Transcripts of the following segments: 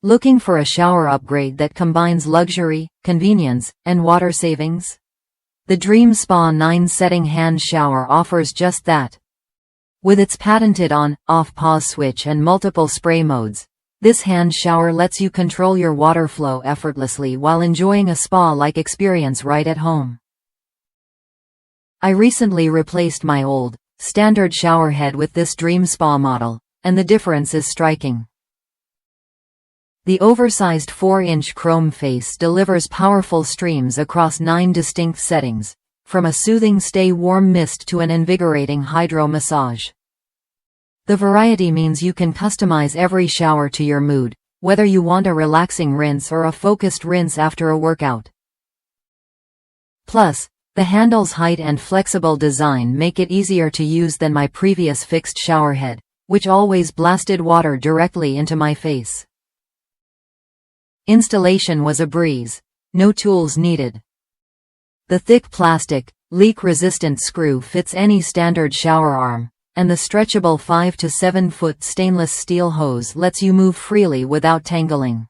Looking for a shower upgrade that combines luxury, convenience, and water savings? The DreamSpa 9-setting hand shower offers just that. With its patented on-off pause switch and multiple spray modes, this hand shower lets you control your water flow effortlessly while enjoying a spa-like experience right at home. I recently replaced my old, standard shower head with this DreamSpa model, and the difference is striking. The oversized 4-inch chrome face delivers powerful streams across 9 distinct settings, from a soothing stay warm mist to an invigorating hydro massage. The variety means you can customize every shower to your mood, whether you want a relaxing rinse or a focused rinse after a workout. Plus, the handle's height and flexible design make it easier to use than my previous fixed shower head, which always blasted water directly into my face. Installation was a breeze. No tools needed. The thick plastic, leak-resistant screw fits any standard shower arm, and the stretchable 5 to 7 foot stainless steel hose lets you move freely without tangling.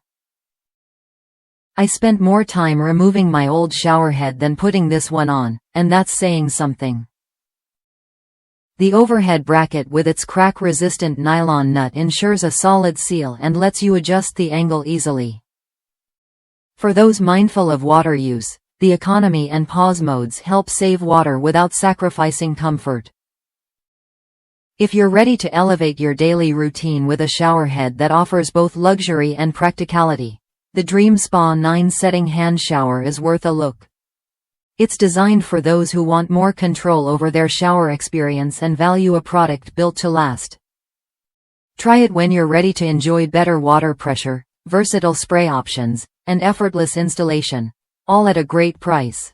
I spent more time removing my old shower head than putting this one on, and that's saying something. The overhead bracket with its crack-resistant nylon nut ensures a solid seal and lets you adjust the angle easily. For those mindful of water use, the economy and pause modes help save water without sacrificing comfort. If you're ready to elevate your daily routine with a shower head that offers both luxury and practicality, the DreamSpa 9-setting hand shower is worth a look. It's designed for those who want more control over their shower experience and value a product built to last. Try it when you're ready to enjoy better water pressure, versatile spray options, and effortless installation, all at a great price.